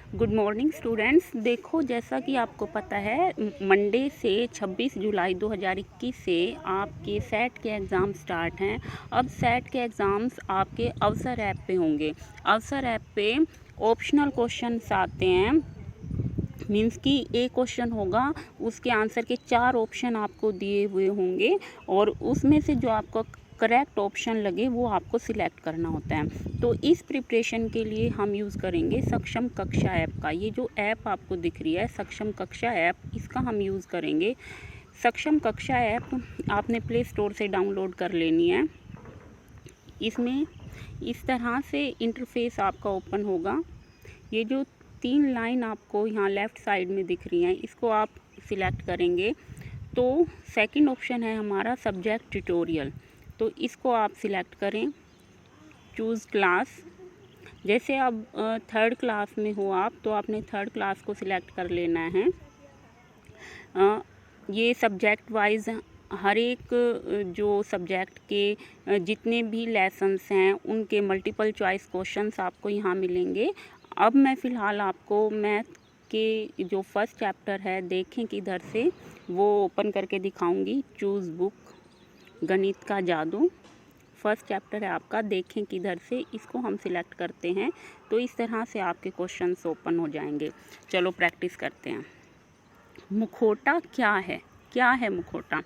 Good morning students. देखो, जैसा कि आपको पता है मंडे से 26 जुलाई 2021 से आपके सेट के एग्ज़ाम स्टार्ट हैं। अब सेट के एग्ज़ाम्स आपके अवसर ऐप पे होंगे। अवसर ऐप पे ऑप्शनल क्वेश्चंस आते हैं, मीन्स कि एक क्वेश्चन होगा, उसके आंसर के 4 ऑप्शन आपको दिए हुए होंगे और उसमें से जो आपको करेक्ट ऑप्शन लगे वो आपको सिलेक्ट करना होता है। तो इस प्रिपरेशन के लिए हम यूज़ करेंगे सक्षम कक्षा ऐप का। ये जो ऐप आपको दिख रही है सक्षम कक्षा ऐप, इसका हम यूज़ करेंगे। सक्षम कक्षा ऐप आपने प्ले स्टोर से डाउनलोड कर लेनी है। इसमें इस तरह से इंटरफेस आपका ओपन होगा। ये जो 3 लाइन आपको यहाँ लेफ़्ट साइड में दिख रही हैं, इसको आप सिलेक्ट करेंगे तो सेकंड ऑप्शन है हमारा सब्जेक्ट ट्यूटोरियल, तो इसको आप सिलेक्ट करें। चूज़ क्लास, जैसे अब 3rd क्लास में हो आप, तो आपने 3rd क्लास को सिलेक्ट कर लेना है। ये सब्जेक्ट वाइज हर एक जो सब्जेक्ट के जितने भी लेसन्स हैं उनके मल्टीपल चॉइस क्वेश्चंस आपको यहाँ मिलेंगे। अब मैं फ़िलहाल आपको मैथ के जो फर्स्ट चैप्टर है, देखें किधर से, वो ओपन करके दिखाऊंगी। चूज़ बुक, गणित का जादू, फर्स्ट चैप्टर है आपका, देखें किधर से, इसको हम सिलेक्ट करते हैं तो इस तरह से आपके क्वेश्चंस ओपन हो जाएंगे। चलो प्रैक्टिस करते हैं। मुखौटा क्या है? क्या है मुखौटा?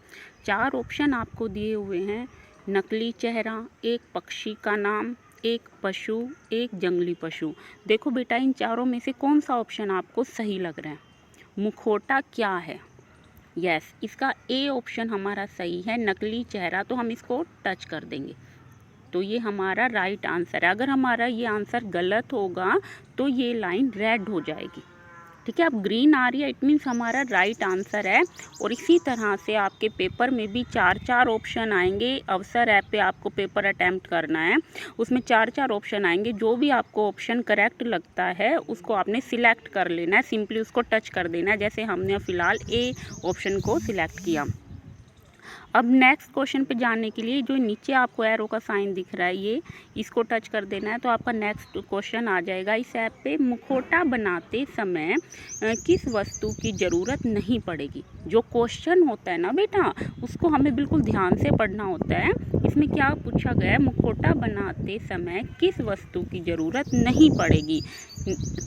4 ऑप्शन आपको दिए हुए हैं। नकली चेहरा, एक पक्षी का नाम, एक पशु, एक जंगली पशु। देखो बेटा, इन चारों में से कौन सा ऑप्शन आपको सही लग रहा है? मुखौटा क्या है? यस, इसका ए ऑप्शन हमारा सही है, नकली चेहरा। तो हम इसको टच कर देंगे तो ये हमारा राइट आंसर है। अगर हमारा ये आंसर गलत होगा तो ये लाइन रेड हो जाएगी। ठीक है, अब ग्रीन आ रही है, इट मीन्स हमारा राइट आंसर है। और इसी तरह से आपके पेपर में भी 4 ऑप्शन आएंगे। अवसर ऐप पे आपको पेपर अटैम्प्ट करना है, उसमें 4 ऑप्शन आएंगे। जो भी आपको ऑप्शन करेक्ट लगता है उसको आपने सिलेक्ट कर लेना है, सिंपली उसको टच कर देना है, जैसे हमने फ़िलहाल ए ऑप्शन को सिलेक्ट किया। अब नेक्स्ट क्वेश्चन पे जाने के लिए जो नीचे आपको एरो का साइन दिख रहा है, ये इसको टच कर देना है तो आपका नेक्स्ट क्वेश्चन आ जाएगा इस ऐप पे। मुखौटा बनाते समय किस वस्तु की ज़रूरत नहीं पड़ेगी? जो क्वेश्चन होता है ना बेटा, उसको हमें बिल्कुल ध्यान से पढ़ना होता है। इसमें क्या पूछा गया है? मुखौटा बनाते समय किस वस्तु की ज़रूरत नहीं पड़ेगी?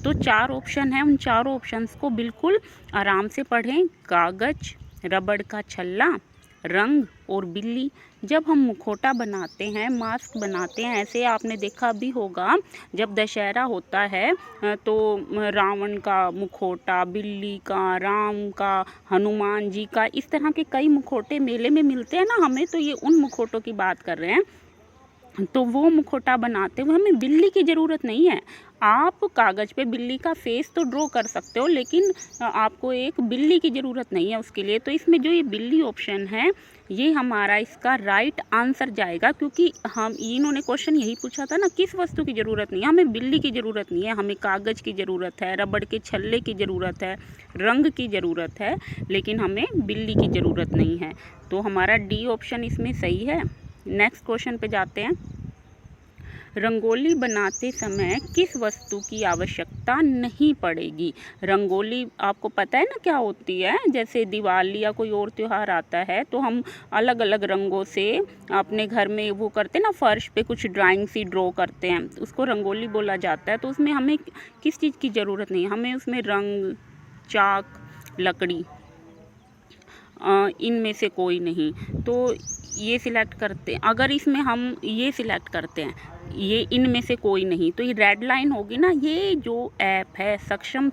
तो 4 ऑप्शन है, उन 4 ऑप्शंस को बिल्कुल आराम से पढ़ें। कागज़, रबड़ का छल्ला, रंग और बिल्ली। जब हम मुखौटा बनाते हैं, मास्क बनाते हैं, ऐसे आपने देखा भी होगा जब दशहरा होता है तो रावण का मुखौटा, बिल्ली का, राम का, हनुमान जी का, इस तरह के कई मुखौटे मेले में मिलते हैं ना हमें, तो ये उन मुखौटों की बात कर रहे हैं। तो वो मुखौटा बनाते हुए हमें बिल्ली की ज़रूरत नहीं है। आप कागज़ पे बिल्ली का फेस तो ड्रॉ कर सकते हो, लेकिन आपको एक बिल्ली की ज़रूरत नहीं है उसके लिए। तो इसमें जो ये बिल्ली ऑप्शन है, ये हमारा इसका राइट आंसर जाएगा, क्योंकि हम इन्होंने क्वेश्चन यही पूछा था ना, किस वस्तु की ज़रूरत नहीं है? हमें बिल्ली की ज़रूरत नहीं है, हमें कागज़ की ज़रूरत है, रबड़ के छल्ले की ज़रूरत है, रंग की ज़रूरत है, लेकिन हमें बिल्ली की ज़रूरत नहीं है। तो हमारा डी ऑप्शन इसमें सही है। नेक्स्ट क्वेश्चन पे जाते हैं। रंगोली बनाते समय किस वस्तु की आवश्यकता नहीं पड़ेगी? रंगोली आपको पता है ना क्या होती है? जैसे दिवाली या कोई और त्यौहार आता है तो हम अलग अलग रंगों से अपने घर में वो करते हैं ना, फर्श पे कुछ ड्राइंग सी ड्रॉ करते हैं, उसको रंगोली बोला जाता है। तो उसमें हमें किस चीज़ की ज़रूरत नहीं है? हमें उसमें रंग, चाक, लकड़ी, इनमें से कोई नहीं। तो ये सिलेक्ट करते हैं। अगर इसमें हम ये सिलेक्ट करते हैं, ये इनमें से कोई नहीं, तो ये रेड लाइन होगी ना। ये जो ऐप है सक्षम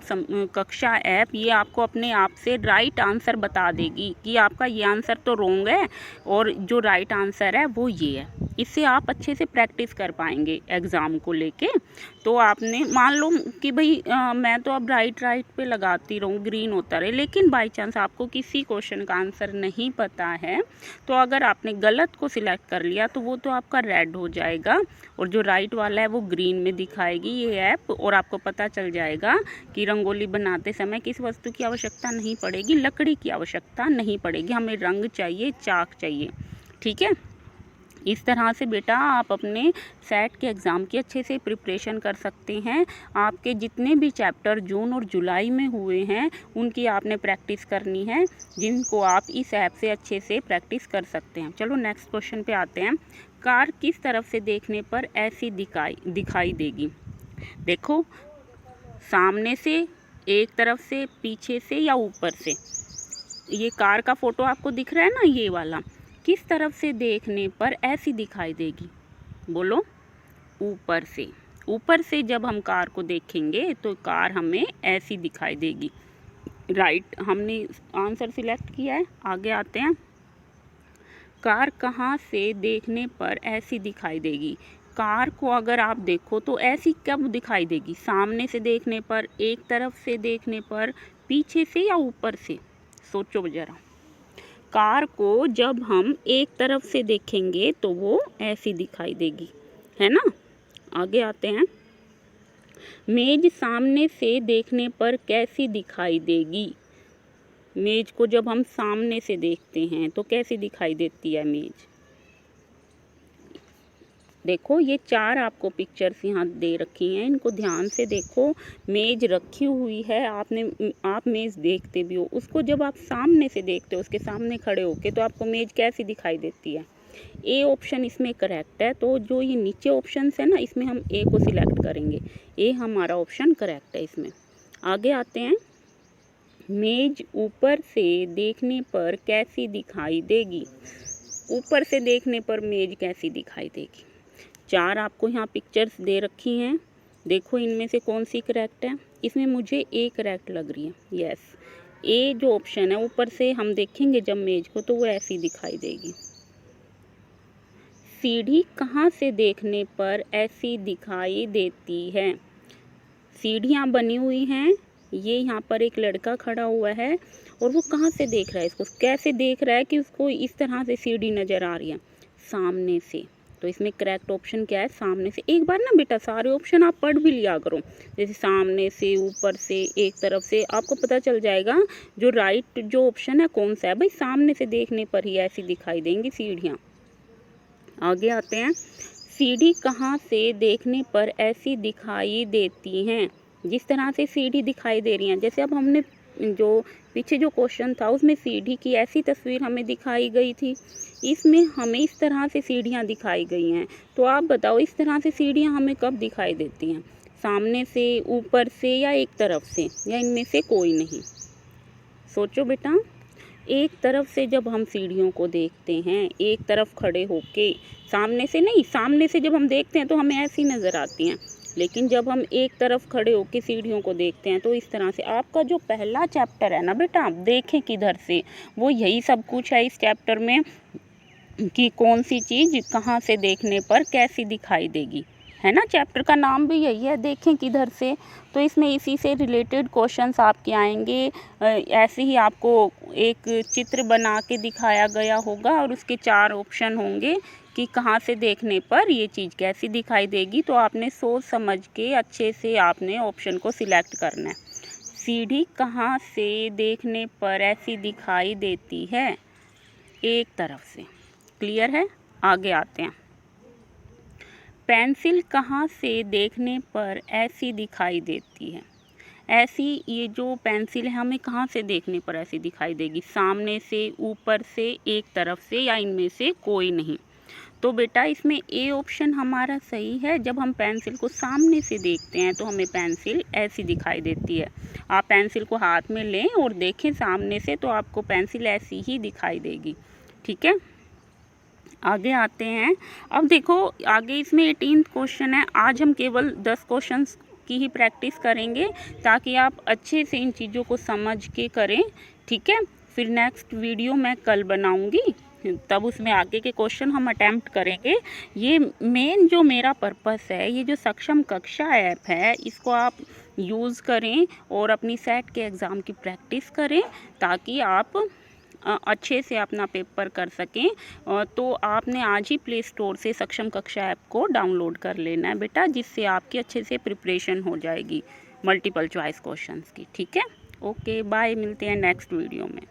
कक्षा ऐप, ये आपको अपने आप से राइट आंसर बता देगी कि आपका ये आंसर तो रॉन्ग है और जो राइट आंसर है वो ये है। इससे आप अच्छे से प्रैक्टिस कर पाएंगे एग्ज़ाम को लेके। तो आपने मान लो कि भाई मैं तो अब राइट पे लगाती रहूँ, ग्रीन होता रहे, लेकिन बाई चांस आपको किसी क्वेश्चन का आंसर नहीं पता है, तो अगर आपने गलत को सिलेक्ट कर लिया तो वो तो आपका रेड हो जाएगा और जो राइट वाला है वो ग्रीन में दिखाएगी ये ऐप। और आपको पता चल जाएगा कि रंगोली बनाते समय किस वस्तु की आवश्यकता नहीं पड़ेगी? लकड़ी की आवश्यकता नहीं पड़ेगी, हमें रंग चाहिए, चाक चाहिए। ठीक है, इस तरह से बेटा आप अपने सेट के एग्ज़ाम की अच्छे से प्रिपरेशन कर सकते हैं। आपके जितने भी चैप्टर जून और जुलाई में हुए हैं उनकी आपने प्रैक्टिस करनी है, जिनको आप इस ऐप से अच्छे से प्रैक्टिस कर सकते हैं। चलो नेक्स्ट क्वेश्चन पे आते हैं। कार किस तरफ से देखने पर ऐसी दिखाई देगी? देखो, सामने से, एक तरफ से, पीछे से या ऊपर से। ये कार का फ़ोटो आपको दिख रहा है ना, ये वाला, किस तरफ से देखने पर ऐसी दिखाई देगी? बोलो। ऊपर से। ऊपर से जब हम कार को देखेंगे तो कार हमें ऐसी दिखाई देगी। राइट, हमने आंसर सिलेक्ट किया है। आगे आते हैं। कार कहाँ से देखने पर ऐसी दिखाई देगी? कार को अगर आप देखो तो ऐसी कब दिखाई देगी? सामने से देखने पर, एक तरफ से देखने पर, पीछे से या ऊपर से? सोचो ज़रा। कार को जब हम एक तरफ से देखेंगे तो वो ऐसी दिखाई देगी, है ना। आगे आते हैं। मेज सामने से देखने पर कैसी दिखाई देगी? मेज को जब हम सामने से देखते हैं तो कैसी दिखाई देती है मेज? देखो, ये 4 आपको पिक्चर्स यहाँ दे रखी हैं, इनको ध्यान से देखो। मेज रखी हुई है, आप मेज देखते भी हो, उसको जब आप सामने से देखते हो, उसके सामने खड़े होके, तो आपको मेज कैसी दिखाई देती है? ए ऑप्शन इसमें करेक्ट है। तो जो ये नीचे ऑप्शंस है ना, इसमें हम ए को सिलेक्ट करेंगे। ए हमारा ऑप्शन करेक्ट है इसमें। आगे आते हैं। मेज ऊपर से देखने पर कैसी दिखाई देगी? ऊपर से देखने पर मेज कैसी दिखाई देगी? 4 आपको यहाँ पिक्चर्स दे रखी हैं, देखो इनमें से कौन सी करेक्ट है। इसमें मुझे ए करेक्ट लग रही है। यस, ए जो ऑप्शन है, ऊपर से हम देखेंगे जब मेज को तो वो ऐसी दिखाई देगी। सीढ़ी कहाँ से देखने पर ऐसी दिखाई देती है? सीढ़ियाँ बनी हुई हैं, ये यहाँ पर एक लड़का खड़ा हुआ है और वो कहाँ से देख रहा है इसको? कैसे देख रहा है कि उसको इस तरह से सीढ़ी नज़र आ रही है? सामने से। तो इसमें करेक्ट ऑप्शन क्या है? सामने से। एक बार ना बेटा सारे ऑप्शन आप पढ़ भी लिया करो, जैसे सामने से, ऊपर से, एक तरफ से, आपको पता चल जाएगा जो राइट जो ऑप्शन है कौन सा है। भाई सामने से देखने पर ही ऐसी दिखाई देंगी सीढ़ियाँ। आगे आते हैं। सीढ़ी कहाँ से देखने पर ऐसी दिखाई देती हैं? जिस तरह से सीढ़ी दिखाई दे रही हैं, जैसे अब हमने जो पीछे जो क्वेश्चन था उसमें सीढ़ी की ऐसी तस्वीर हमें दिखाई गई थी, इसमें हमें इस तरह से सीढ़ियाँ दिखाई गई हैं। तो आप बताओ, इस तरह से सीढ़ियाँ हमें कब दिखाई देती हैं? सामने से, ऊपर से या एक तरफ से, या इनमें से कोई नहीं? सोचो बेटा। एक तरफ से जब हम सीढ़ियों को देखते हैं, एक तरफ खड़े होके, सामने से नहीं, सामने से जब हम देखते हैं तो हमें ऐसी नज़र आती हैं, लेकिन जब हम एक तरफ खड़े होके सीढ़ियों को देखते हैं तो इस तरह से। आपका जो पहला चैप्टर है ना बेटा, आप देखें किधर से, वो यही सब कुछ है इस चैप्टर में कि कौन सी चीज़ कहाँ से देखने पर कैसी दिखाई देगी, है ना। चैप्टर का नाम भी यही है, देखें किधर से। तो इसमें इसी से रिलेटेड क्वेश्चंस आपके आएंगे। ऐसे ही आपको एक चित्र बना के दिखाया गया होगा और उसके 4 ऑप्शन होंगे कि कहाँ से देखने पर ये चीज़ कैसी दिखाई देगी। तो आपने सोच समझ के अच्छे से आपने ऑप्शन को सिलेक्ट करना है। सीढ़ी कहाँ से देखने पर ऐसी दिखाई देती है? एक तरफ से। क्लियर है? आगे आते हैं। पेंसिल कहाँ से देखने पर ऐसी दिखाई देती है? ऐसी, ये जो पेंसिल है हमें कहाँ से देखने पर ऐसी दिखाई देगी? सामने से, ऊपर से, एक तरफ से, या इनमें से कोई नहीं? तो बेटा इसमें ए ऑप्शन हमारा सही है। जब हम पेंसिल को सामने से देखते हैं तो हमें पेंसिल ऐसी दिखाई देती है। आप पेंसिल को हाथ में लें और देखें सामने से तो आपको पेंसिल ऐसी ही दिखाई देगी। ठीक है, आगे आते हैं। अब देखो आगे इसमें 18 क्वेश्चन है। आज हम केवल 10 क्वेश्चंस की ही प्रैक्टिस करेंगे ताकि आप अच्छे से इन चीज़ों को समझ के करें। ठीक है, फिर नेक्स्ट वीडियो मैं कल बनाऊंगी, तब उसमें आगे के क्वेश्चन हम अटैम्प्ट करेंगे। ये मेन जो मेरा पर्पस है, ये जो सक्षम कक्षा ऐप है, इसको आप यूज़ करें और अपनी सेट के एग्ज़ाम की प्रैक्टिस करें ताकि आप अच्छे से अपना पेपर कर सकें। तो आपने आज ही प्ले स्टोर से सक्षम कक्षा ऐप को डाउनलोड कर लेना है बेटा, जिससे आपकी अच्छे से प्रिपरेशन हो जाएगी मल्टीपल चॉइस क्वेश्चंस की। ठीक है, ओके बाय, मिलते हैं नेक्स्ट वीडियो में।